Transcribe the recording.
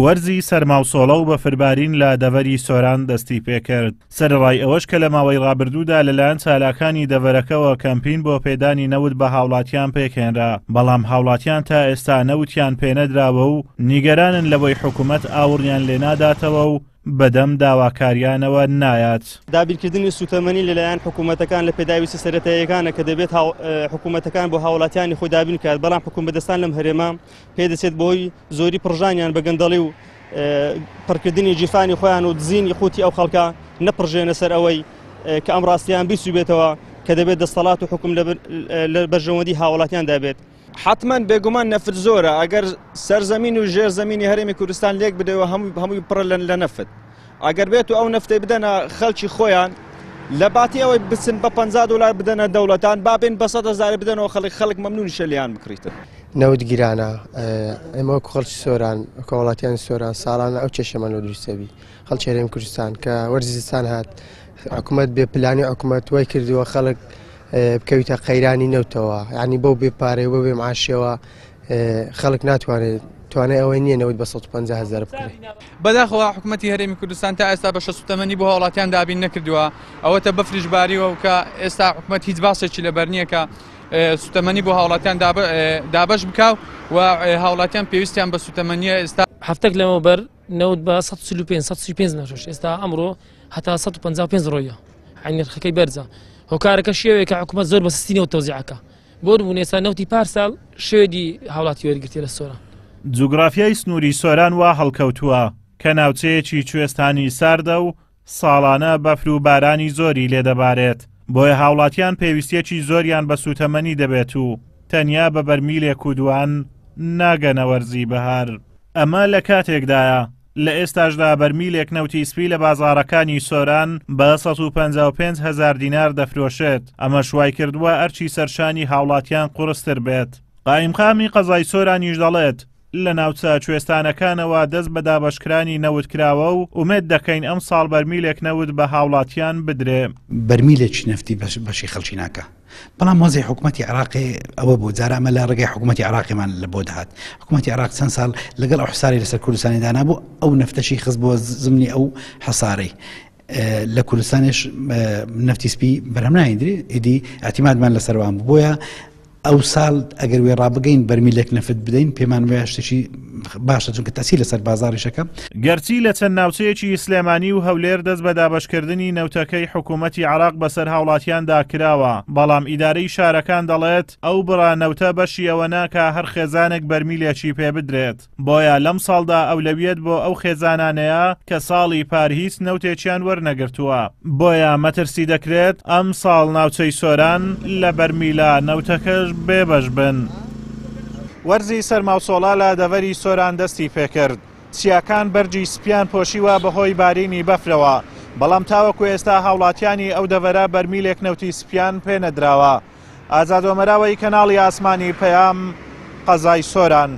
وەرزی سەرماوسۆڵە و بەفربارین لە دەڤەری سۆران دەستی پێکرد. سەرڕای ئەوەش کە لە ماوەی ڕابردوودا لەلایەن چالاکانی دەڤەرەکەەوە کەمپین بۆ پێدانی نەوت بە هاوڵاتیان پێکهێنرا، بەڵام هاوڵاتیان تا ئێستا نەوتیان پێنەدراوە و نیگەرانن لەوەی حکوومەت ئاوڕیان لێناداتەوە و بەدەم داواکاریانەوە نایات. دابیرکردنی سوتەمەنی لەلایەن حکوومەتەکان لە پێداویستی سەرەتاییەکانە کە دەبێت حکوومەتەکان بۆ هاوڵاتیانی خۆی دابین بکات، بەڵام حکوومەتدەستان لەم هەرێما پێدەچێت بۆی زۆری پڕژانیان بە گەندەڵی و پڕکردنی جیفانی خۆیان و دزینی قوتی ئەو خەڵکە نەپڕژێنە سەر ئەوەی کە ئەم ڕاستیان بیسوبێتەوە کە دەبێت دەسەڵات و حکوم لە بەرژەوەندی هاوڵاتیان دابێت. حتما بێگومان نەفت زۆرە، ئەگەر سەرزەمین و ژێرزەمینی هەرێمی کوردستان لێک بدەوە هەمووی پڕ لە نەفت، ئەگەر بێت و ئەو نەفتەی بدەنە خەڵکی خۆیان لە باتی ئەوەی بچن بە 50 دلار بدەنە دەوڵەتان، بابێن بە 100,000 بدەنەوە خەڵک مەمنونی شەلیان بکڕیتن. نەوت گیرانە، ئێمە وەکو خەڵکی سۆران وەکو وڵاتیان سۆران ساڵانە ئەو چێشەمانەوە دروستەبی خەڵکی هەرێمی کوردستان کە وەرزستان هات حکوومەت بێ پلانی حکوومەت وای کردووە خەڵک بکەویتە قەیرانی نەوتەوە، یعنی بەو بێ پارێ بۆ بێ معاشیەوە خەڵک ناتوانێت توانای ئەوەی نییە نەوت بە 150,000 بکرێت. بەداخەوە حکوومەتی هەرێمی کوردستان تا ئێستا بە شەسوتەمەنی بۆ هاوڵاتیان دابین نەکردووە، ئەوەتە بەفریشباریەوە و کە ئێستا حکوومەت هیچ باسێکی لەبەر نییە کە سوتەمەنی بۆ هاوڵاتیان دابەش بکاو و هاوڵاتیان پێویستیان بە سوتەمەنیە. ئێستا هەفتێک لەمەوبەر نەوت بە 135 نەشۆش، ئێستا ئەمڕۆ هەتا 155 ڕۆیە، عینی نرخەکەی بەرزە. هۆکارەکە شێوەیە کە حکوومەت زۆر بە سستینەوە تەوزیعەکە بۆ نمونە ئێستا نەوتی پارساڵ شێوەی هاوڵاتی وەرگرتێ لە سۆران. جوگرافیای سنووری سۆران وا هەڵکەوتووە کە ناوچەیەکی کوێستانی ساردە و ساڵانە بەفر و بارانی زۆری لێدەبارێت، بۆیە هاوڵاتیان پێویستیەکی زۆریان بە سوتەمەنی دەبێت و تەنیا بە بەرمیلێک و دوان ناگەنە وەرزی بەهار. ئەمە لە کاتێکدایە لە ئێستاشدا بەرمیلێک نەوتی سپی لە بازاڕەکانی سۆران بە 155,000 دینار دەفرۆشێت. ئەمە شوای کردووە ئەرچی سەرشانی هاوڵاتیان قورستر بێت. قایمقامی قەزای سۆرانیش دەڵێت لە ناوچە کوێستانەکانەوە دەست بە دابەشکرانی نەوتکراوە و ئومێد دەکەین ئەم ساڵ بەرمیلێک نەوت بە هاوڵاتیان بدرێ. بەرمیلێکی نەفتی بەشی خەڵکی ناکە، بەڵام وەزی حکوومەتی عراقی ئەوە بوو جارە ئەمە لە ڕێگەی حکوومەتی عراقیمان لە بۆ دەهات. حکوومەتی عراق چەند ساڵ لەگەڵ ئەو حساری لەسەر کوردستانی دانابوو، ئەو نەفتەشی خست بۆ زمنی ئەو حسارەی لە کوردستانیش نەفتی سپی بەرهەم نایدری ئیدی ئەتیمادمان لەسەروان بووە. ئەو ساڵ ئەگەر وێ ڕابگەین بەرمیلێک نەفت بدەین پێمان وێ شتێکی باشە، چونکە تاسی لەسەر بازاڕیشەکە. گەرچی لە چەند ناوچەیەکی سلێمانی و هەولێر دەست بە دابەشکردنی نەوتەکەی حکوومەتی عراق بەسەر هاوڵاتیاندا کراوە، بەڵام ئیدارەی شارەکان دەڵێت ئەو بڕانەوتە بەشی ئەوە ناکە هەر خێزانێک بەرمیلێکی پێ بدرێت، بۆیە لەم ساڵدا ئەولەویەت بۆ ئەو خێزانانەیە کە ساڵی پارهیس نەوتێکیان وەرنەگرتووە، بۆیە مەترسی دەکرێت ئەم ساڵ ناوچەی سۆران لە بەرمیلە نەوتەکەش بێبەش بن. وەرزی سەرماوسۆڵە لە دەڤەری سۆران دەستی پێکرد. چیاکان بەرجی سپیان پۆشیوە بەهۆی بارینی بەفرەوە، بەڵام تاوەکو ئێستا هاوڵاتیانی ئەو دەڤەرە بەرمیلێک نەوتی سپیان پێنەدراوە. ئازاد وەمەراوەی کەناڵی ئاسمانی پەیام، قەزای سۆران.